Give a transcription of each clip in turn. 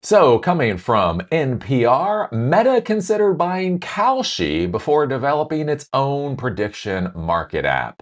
So, coming from NPR, Meta considered buying Kalshi before developing its own prediction market app.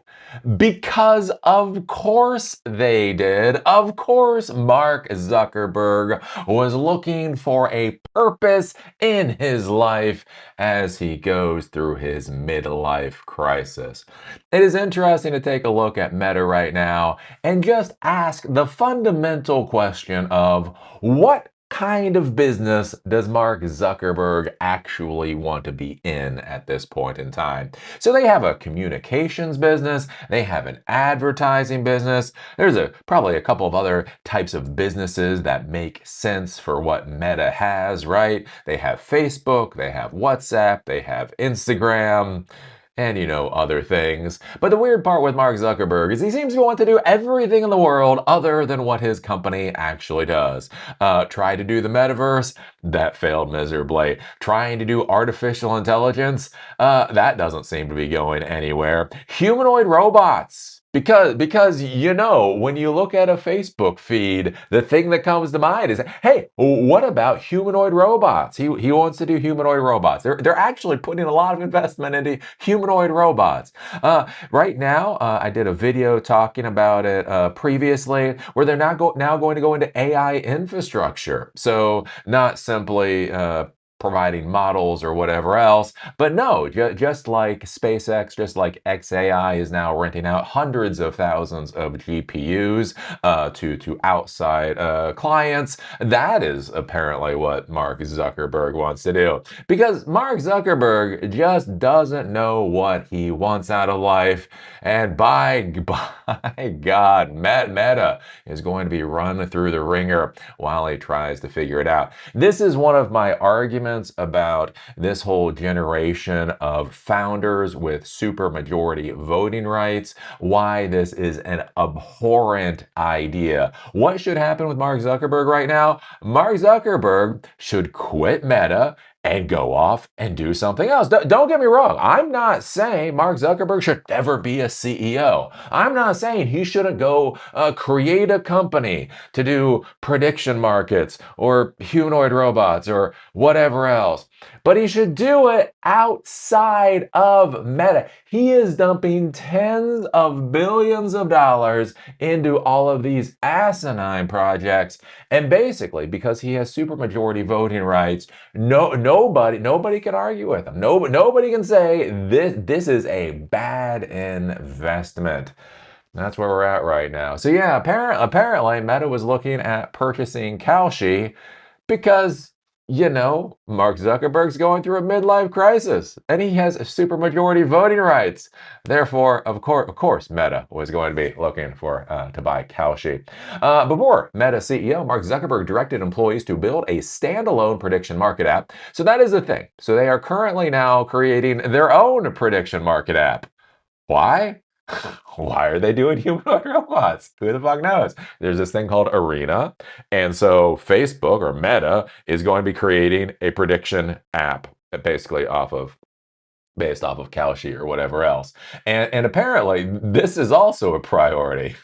Because, of course, they did. Of course, Mark Zuckerberg was looking for a purpose in his life as he goes through his midlife crisis. It is interesting to take a look at Meta right now and just ask the fundamental question of what kind of business does Mark Zuckerberg actually want to be in at this point in time? So they have a communications business, they have an advertising business. There's probably a couple of other types of businesses that make sense for what Meta has, right? They have Facebook, they have WhatsApp, they have Instagram and other things. But the weird part with Mark Zuckerberg is he seems to want to do everything in the world other than what his company actually does. Try to do the metaverse, that failed miserably. Trying to do artificial intelligence, that doesn't seem to be going anywhere. Humanoid robots. Because when you look at a Facebook feed, the thing that comes to mind is, hey, what about humanoid robots? He wants to do humanoid robots. They're actually putting a lot of investment into humanoid robots. Right now, I did a video talking about it previously, where they're now going to go into AI infrastructure. So not simply providing models or whatever else. But no, just like SpaceX, just like XAI is now renting out hundreds of thousands of GPUs to outside clients. That is apparently what Mark Zuckerberg wants to do. Because Mark Zuckerberg just doesn't know what he wants out of life. And by God, Meta is going to be run through the ringer while he tries to figure it out. This is one of my arguments about this whole generation of founders with supermajority voting rights, why this is an abhorrent idea. What should happen with Mark Zuckerberg right now? Mark Zuckerberg should quit Meta and go off and do something else. Don't get me wrong. I'm not saying Mark Zuckerberg should never be a CEO. I'm not saying he shouldn't go create a company to do prediction markets or humanoid robots or whatever else. But he should do it outside of Meta. He is dumping tens of billions of dollars into all of these asinine projects. And basically, because he has supermajority voting rights, nobody can argue with him. Nobody can say this is a bad investment. That's where we're at right now. So yeah, apparently Meta was looking at purchasing Kalshi because Mark Zuckerberg's going through a midlife crisis and he has a supermajority voting rights. Therefore, of course, Meta was going to be looking for to buy Kalshi. Before Meta CEO Mark Zuckerberg directed employees to build a standalone prediction market app. So that is the thing. So they are currently now creating their own prediction market app. Why? Why are they doing humanoid robots? Who the fuck knows? There's this thing called Arena. And so Facebook or Meta is going to be creating a prediction app basically based off of Kalshi or whatever else. And apparently this is also a priority.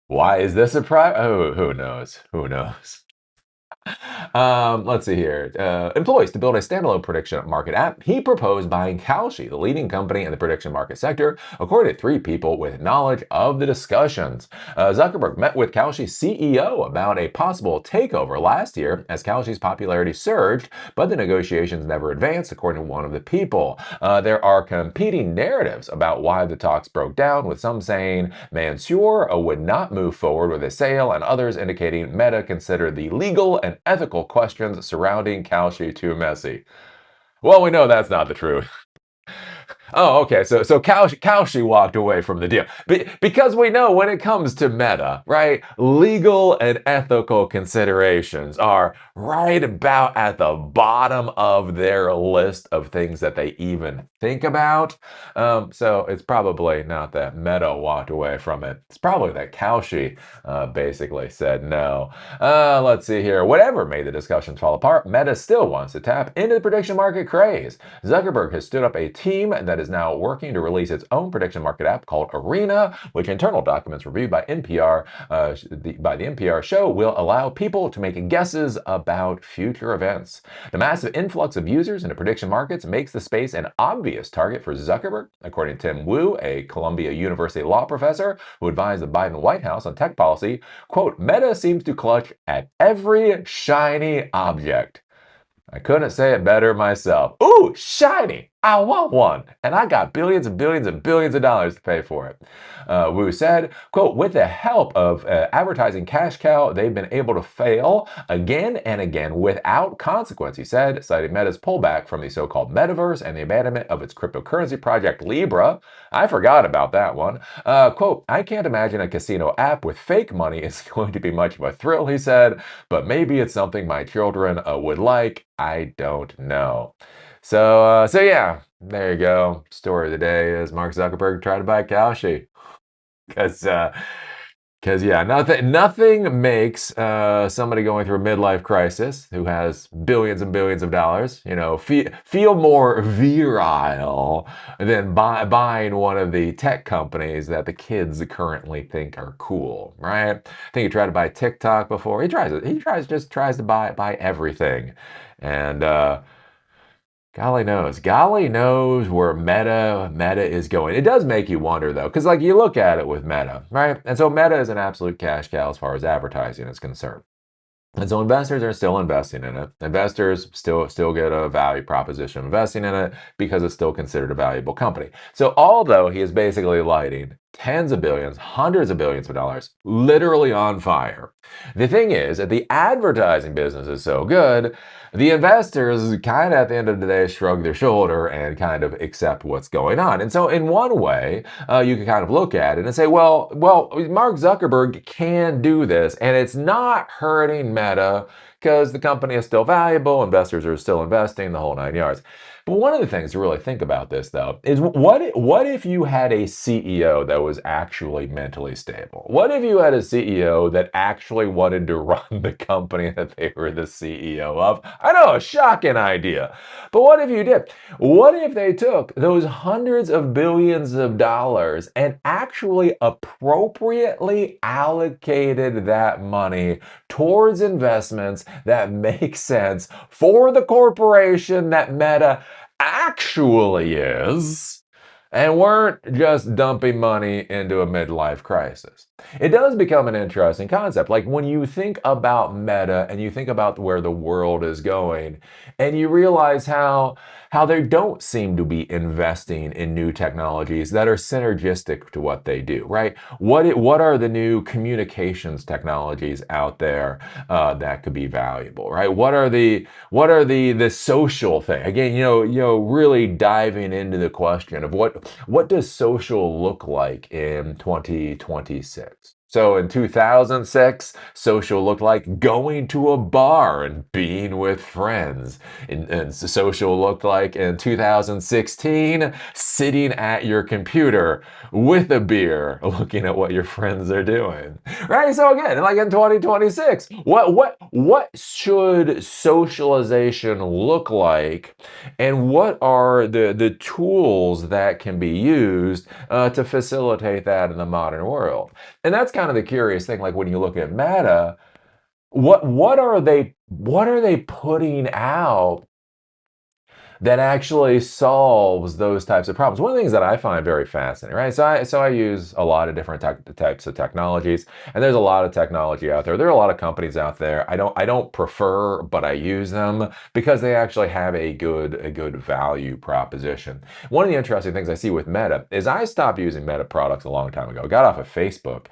Why is this a priority? Oh, who knows? Who knows? Let's see here. Employees to build a standalone prediction market app. He proposed buying Kalshi, the leading company in the prediction market sector, according to three people with knowledge of the discussions. Zuckerberg met with Kalshi's CEO about a possible takeover last year as Kalshi's popularity surged, but the negotiations never advanced, according to one of the people. There are competing narratives about why the talks broke down, with some saying Mansour would not move forward with a sale, and others indicating Meta considered the legal and ethical questions surrounding Kalshi too messy. Well, we know that's not the truth. Oh, okay. So Kalshi walked away from the deal because we know when it comes to Meta, right? Legal and ethical considerations are right about at the bottom of their list of things that they even think about. So it's probably not that Meta walked away from it. It's probably that Kalshi basically said no. Let's see here. Whatever made the discussions fall apart, Meta still wants to tap into the prediction market craze. Zuckerberg has stood up a team that is now working to release its own prediction market app called Arena, which internal documents reviewed by NPR by the NPR show will allow people to make guesses about future events. The massive influx of users into prediction markets makes the space an obvious target for Zuckerberg, according to Tim Wu, a Columbia University law professor who advised the Biden White House on tech policy. Quote, Meta seems to clutch at every shiny object. I couldn't say it better myself. Ooh, shiny! I want one. And I got billions and billions and billions of dollars to pay for it. Wu said, quote, with the help of advertising cash cow, they've been able to fail again and again without consequence, he said, citing Meta's pullback from the so-called metaverse and the abandonment of its cryptocurrency project Libra. I forgot about that one. Quote, I can't imagine a casino app with fake money is going to be much of a thrill, he said, but maybe it's something my children would like. I don't know. So yeah, there you go. Story of the day is Mark Zuckerberg tried to buy Kalshi. Because yeah, nothing makes somebody going through a midlife crisis who has billions and billions of dollars, feel more virile than buying one of the tech companies that the kids currently think are cool, right? I think he tried to buy TikTok before. He tries to buy everything, and golly knows where Meta is going. It does make you wonder though, because like you look at it with Meta, right? And so Meta is an absolute cash cow as far as advertising is concerned. And so investors are still investing in it. Investors still get a value proposition of investing in it because it's still considered a valuable company. So although he is basically lighting tens of billions, hundreds of billions of dollars, literally on fire, the thing is that the advertising business is so good, the investors kind of at the end of the day shrug their shoulder and kind of accept what's going on. And so in one way, you can kind of look at it and say, well, Mark Zuckerberg can do this, and it's not hurting Meta because the company is still valuable, investors are still investing, the whole nine yards. But one of the things to really think about this, though, is what if you had a CEO that was actually mentally stable? What if you had a CEO that actually wanted to run the company that they were the CEO of? I know, a shocking idea. But what if you did? What if they took those hundreds of billions of dollars and actually appropriately allocated that money towards investments that make sense for the corporation that Meta actually is, and weren't just dumping money into a midlife crisis? It does become an interesting concept. Like when you think about Meta and you think about where the world is going, and you realize how they don't seem to be investing in new technologies that are synergistic to what they do, right? What are the new communications technologies out there that could be valuable, right? What are the social thing? Again, really diving into the question of what does social look like in 2026? So in 2006, social looked like going to a bar and being with friends. And social looked like in 2016, sitting at your computer with a beer, looking at what your friends are doing. Right? So again, like in 2026, what should socialization look like? And what are the tools that can be used to facilitate that in the modern world? And that's kind of the curious thing. Like when you look at Meta, what are they putting out that actually solves those types of problems? One of the things that I find very fascinating, right? So I use a lot of different types of technologies, and there's a lot of technology out there. There are a lot of companies out there. I don't prefer, but I use them because they actually have a good value proposition. One of the interesting things I see with Meta is I stopped using Meta products a long time ago. Got off of Facebook.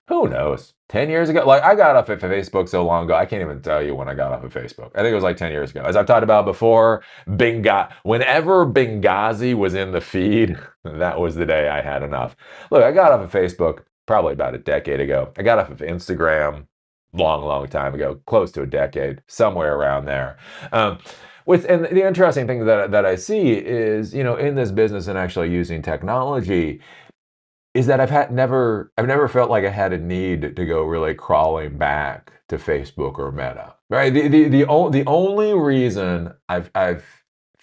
Who knows? 10 years ago? Like, I got off of Facebook so long ago, I can't even tell you when I got off of Facebook. I think it was like 10 years ago. As I've talked about before, whenever Benghazi was in the feed, that was the day I had enough. Look, I got off of Facebook probably about a decade ago. I got off of Instagram long time ago, close to a decade, somewhere around there. And the interesting thing that I see is, in this business and actually using technology, is that I've never felt like I had a need to go really crawling back to Facebook or Meta. Right? The only reason I've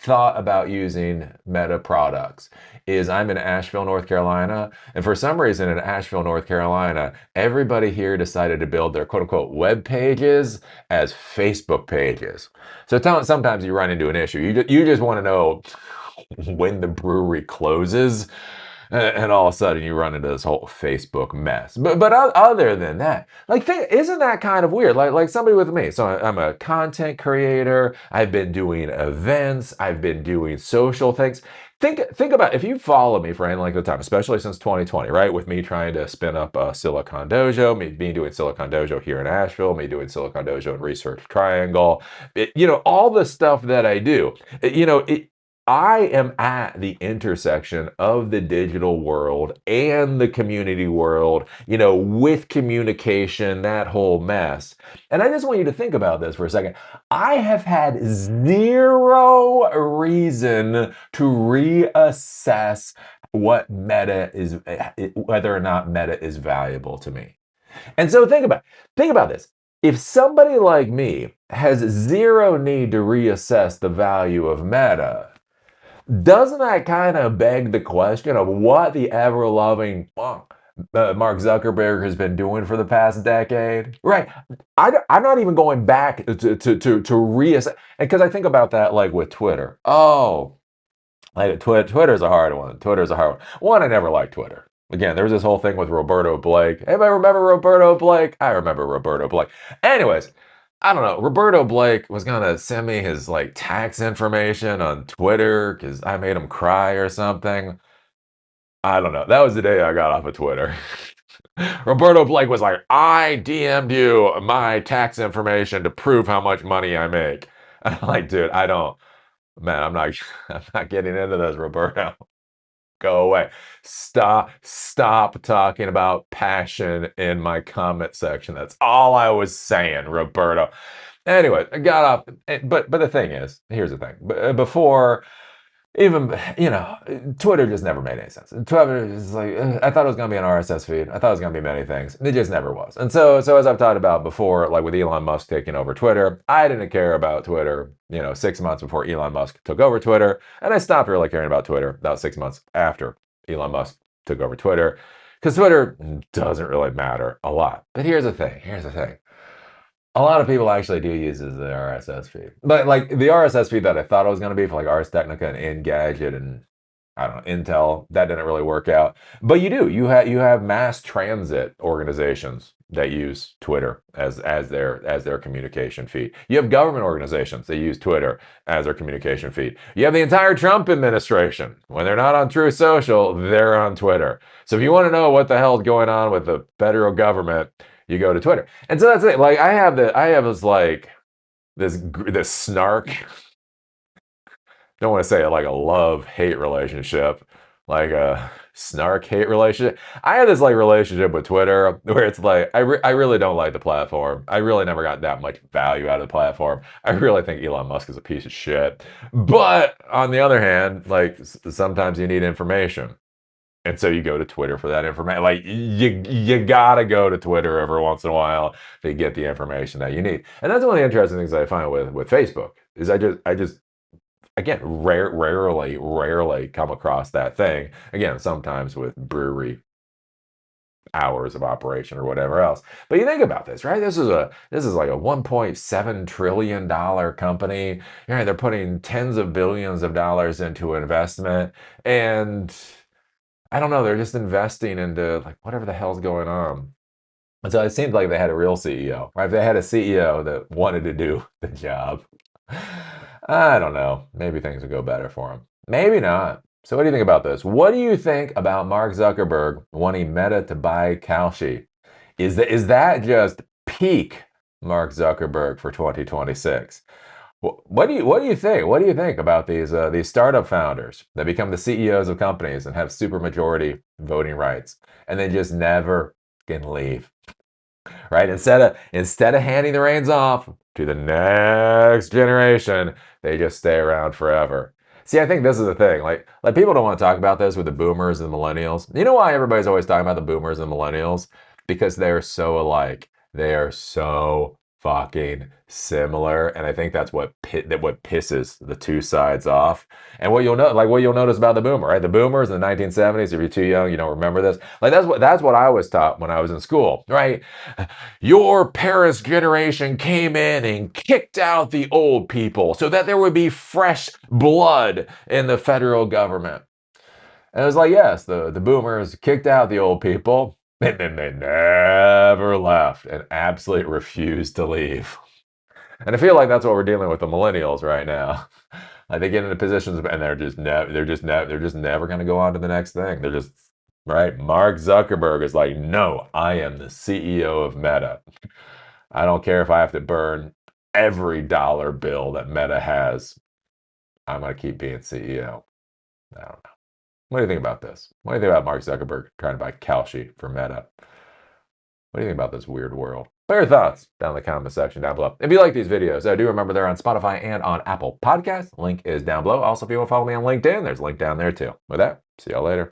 thought about using Meta products is I'm in Asheville, North Carolina, and for some reason in Asheville, North Carolina, everybody here decided to build their quote unquote web pages as Facebook pages. So sometimes you run into an issue. You just want to know when the brewery closes, and all of a sudden you run into this whole Facebook mess. But other than that, like, isn't that kind of weird? Like somebody with me. So I'm a content creator. I've been doing events. I've been doing social things. Think about if you follow me for any length of time, especially since 2020, right? With me trying to spin up a Silicon Dojo, me doing Silicon Dojo here in Asheville, me doing Silicon Dojo in Research Triangle, all the stuff that I do. I am at the intersection of the digital world and the community world, with communication, that whole mess. And I just want you to think about this for a second. I have had zero reason to reassess whether or not Meta is valuable to me. And so think about this. If somebody like me has zero need to reassess the value of Meta, doesn't that kind of beg the question of what the ever-loving Mark Zuckerberg has been doing for the past decade? Right. I'm not even going back to reassess, because I think about that like with Twitter. Oh, like Twitter's a hard one. Twitter's a hard one. One, I never liked Twitter. Again, there was this whole thing with Roberto Blake. Anybody remember Roberto Blake? I remember Roberto Blake. Anyways, I don't know. Roberto Blake was gonna send me his like tax information on Twitter because I made him cry or something. I don't know. That was the day I got off of Twitter. Roberto Blake was like, I DM'd you my tax information to prove how much money I make. And I'm like, dude, I don't. Man, I'm not. I'm not getting into this, Roberto. Go away. Stop talking about passion in my comment section. That's all I was saying, Roberto. Anyway, I got off. But the thing is, here's the thing. Before even, Twitter just never made any sense. Twitter is like, I thought it was going to be an RSS feed. I thought it was going to be many things. It just never was. And so as I've talked about before, like with Elon Musk taking over Twitter, I didn't care about Twitter, 6 months before Elon Musk took over Twitter. And I stopped really caring about Twitter about 6 months after Elon Musk took over Twitter, because Twitter doesn't really matter a lot. But here's the thing. A lot of people actually do use it as the RSS feed. But like the RSS feed that I thought it was going to be for like Ars Technica and Engadget and I don't know, Intel, that didn't really work out. But you have mass transit organizations that use Twitter as their communication feed. You have government organizations that use Twitter as their communication feed. You have the entire Trump administration. When they're not on Truth Social, they're on Twitter. So if you want to know what the hell's going on with the federal government, you go to Twitter. And so that's it. Like I have this snark. Don't want to say it like a love-hate relationship, like a snark-hate relationship. I have this like relationship with Twitter where it's like I really don't like the platform. I really never got that much value out of the platform. I really think Elon Musk is a piece of shit. But on the other hand, like sometimes you need information. And so you go to Twitter for that information. Like you gotta go to Twitter every once in a while to get the information that you need. And that's one of the interesting things I find with Facebook is I just again rarely come across that thing. Again, sometimes with brewery hours of operation or whatever else. But you think about this, right? This is like a $1.7 trillion company. They're putting tens of billions of dollars into investment, and I don't know, they're just investing into like whatever the hell's going on. And so it seemed like they had a real CEO, right? If they had a CEO that wanted to do the job, I don't know. Maybe things would go better for him. Maybe not. So what do you think about this? What do you think about Mark Zuckerberg wanting Meta to buy Kalshi? Is that just peak Mark Zuckerberg for 2026? What do you think? What do you think about these startup founders that become the CEOs of companies and have supermajority voting rights and then just never can leave? Right? Instead of handing the reins off to the next generation, they just stay around forever. See, I think this is the thing. Like people don't want to talk about this with the boomers and the millennials. You know why everybody's always talking about the boomers and millennials? Because they're so alike. They are so fucking similar, and I think that's what pisses the two sides off. And what you'll notice about the boomer, right? The boomers in the 1970s. If you're too young, you don't remember this. Like that's what I was taught when I was in school, right? Your parents' generation came in and kicked out the old people so that there would be fresh blood in the federal government. And it was like, yes, the boomers kicked out the old people, and then they never left and absolutely refused to leave. And I feel like that's what we're dealing with the millennials right now. Like they get into positions and they're just never going to go on to the next thing. They're just right. Mark Zuckerberg is like, no, I am the CEO of Meta. I don't care if I have to burn every dollar bill that Meta has. I'm going to keep being CEO. I don't know. What do you think about this? What do you think about Mark Zuckerberg trying to buy Kalshi for Meta? What do you think about this weird world? Put your thoughts down in the comment section down below. If you like these videos, do remember they're on Spotify and on Apple Podcasts. Link is down below. Also, if you want to follow me on LinkedIn, there's a link down there too. With that, see y'all later.